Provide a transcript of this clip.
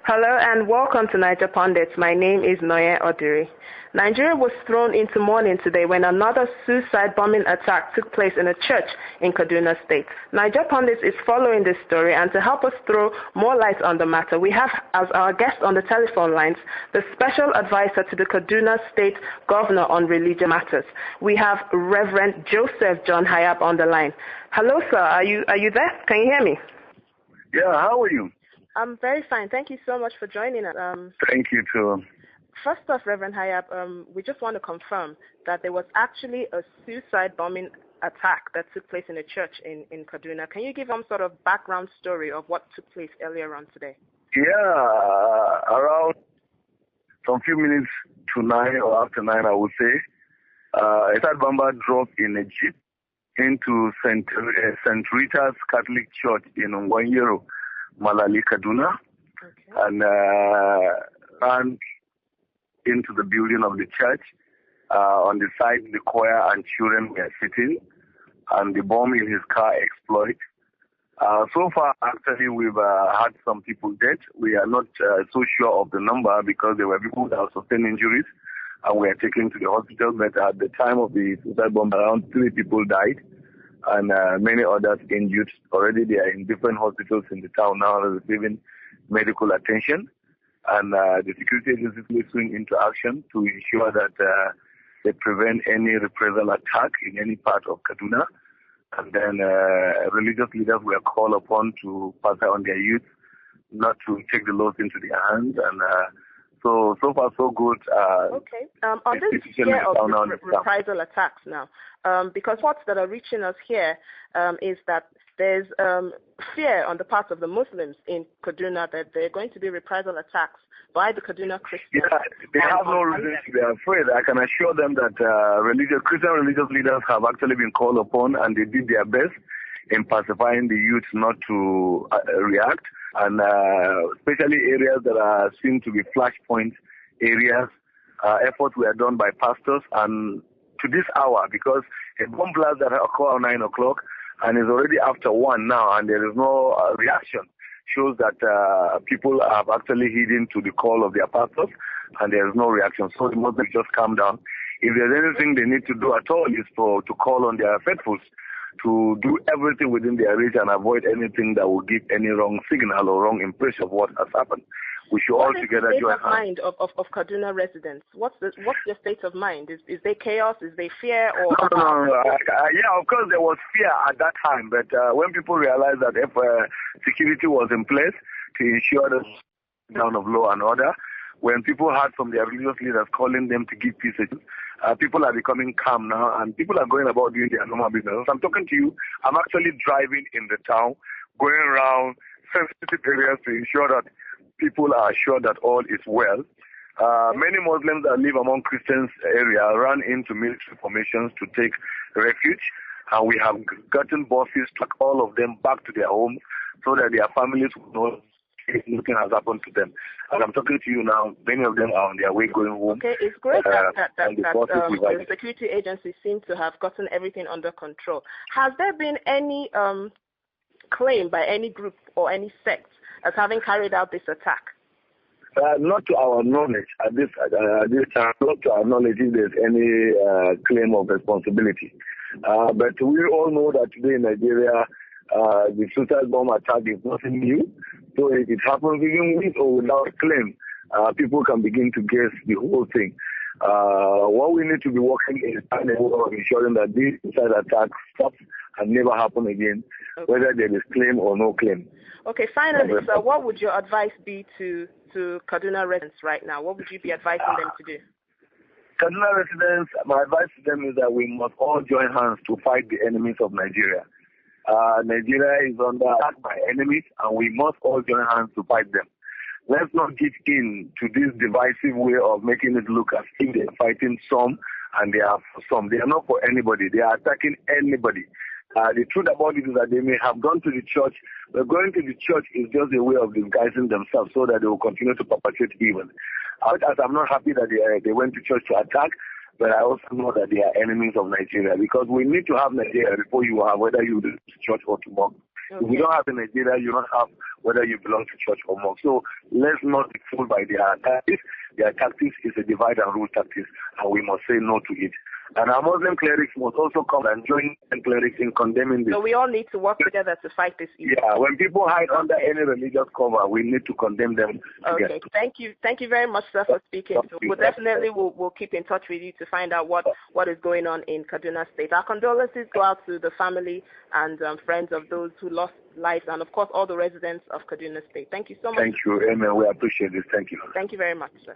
Hello and welcome to NaijaPundit. My name is Noye Odiri. Nigeria was thrown into mourning today when another suicide bombing attack took place in a church in Kaduna State. NaijaPundit is following this story, and to help us throw more light on the matter, we have as our guest on the telephone lines the special advisor to the Kaduna State Governor on Religious Matters. We have Reverend Joseph John Hayab on the line. Hello, sir. Are you there? Can you hear me? Yeah, how are you? I'm very fine. Thank you so much for joining us. Thank you, too. First off, Reverend Hayab, we just want to confirm that there was actually a suicide bombing attack that took place in a church in Kaduna. Can you give some sort of background story of what took place earlier on today? Yeah, around some few minutes to 9 or after 9, I would say, a third bomber dropped in a jeep into St. Rita's Catholic Church in Ngwanyero, Malali, Kaduna, and ran into the building of the church. On the side, the choir and children were sitting, and the bomb in his car exploded. So far, actually, we've had some people dead. We are not so sure of the number because there were people that sustained injuries, and we are taken to the hospital. But at the time of the suicide bomb, around 3 people died, and many others injured. Already they are in different hospitals in the town now receiving medical attention. And the security agencies will swing into action to ensure that they prevent any reprisal attack in any part of Kaduna. And then religious leaders were called upon to pass on their youth, not to take the laws into their hands. And so far, so good. Okay. On this fear of reprisal attacks now, because what's that are reaching us here is that there's fear on the part of the Muslims in Kaduna that there are going to be reprisal attacks by the Kaduna Christians. Yeah, they have no reason to be afraid. I can assure them that Christian religious leaders have actually been called upon, and they did their best in pacifying the youth not to react. And especially areas that are seen to be flashpoint areas, efforts were done by pastors. And to this hour, because a bomb blast that occurred at 9 o'clock and is already after 1 now, and there is no reaction, shows that people have actually heeding to the call of their pastors, and there is no reaction. So the Muslims just calm down. If there's anything they need to do at all is to call on their faithfuls to do everything within their reach and avoid anything that will give any wrong signal or wrong impression of what has happened. We should all together join hands. What is the state of mind of Kaduna residents? What's your state of mind? Is there chaos? Is there fear? Or No. Yeah, of course there was fear at that time, but when people realized that if security was in place to ensure the down of law and order, when people heard from their religious leaders calling them to give peace, people are becoming calm now, and people are going about doing their normal business. I'm talking to you. I'm actually driving in the town, going around sensitive areas to ensure that people are sure that all is well. Many Muslims that live among Christians area run into military formations to take refuge, and we have gotten buses to take all of them back to their homes so that their families will know nothing has happened to them. As I'm talking to you now, many of them are on their way going home. Okay, it's great that the security agencies seem to have gotten everything under control. Has there been any claim by any group or any sect as having carried out this attack? Not to our knowledge at this time. Not to our knowledge if there's any claim of responsibility. But we all know that today in Nigeria, the suicide bomb attack is nothing new. So if it happens even with or without claim, people can begin to guess the whole thing. What we need to be working is ensuring that this suicide attack stops and never happen again, whether there is claim or no claim. Okay, finally, so what would your advice be to Kaduna residents right now? What would you be advising them to do? Kaduna residents, my advice to them is that we must all join hands to fight the enemies of Nigeria. Nigeria is under attack by enemies, and we must all join hands to fight them. Let's not give in to this divisive way of making it look as if they're fighting some and they are for some. They are not for anybody. They are attacking anybody. The truth about it is that they may have gone to the church, but going to the church is just a way of disguising themselves so that they will continue to perpetrate evil. As I'm not happy that they went to church to attack, but I also know that they are enemies of Nigeria, because we need to have Nigeria before you have, whether you go to church or to mosque. If we don't have in Nigeria, you don't have whether you belong to church or mosque. So let's not be fooled by their tactics. Their tactics is a divide and rule tactics, and we must say no to it. And our Muslim clerics must also come and join the clerics in condemning this. So we all need to work together to fight this evil. Yeah, when people hide under any religious cover, we need to condemn them together. Okay, thank you very much, sir, for speaking. So we'll keep in touch with you to find out what is going on in Kaduna State. Our condolences go out to the family and friends of those who lost lives, and of course all the residents of Kaduna State. Thank you so much. Thank you, amen. We appreciate this. Thank you. Thank you very much, sir.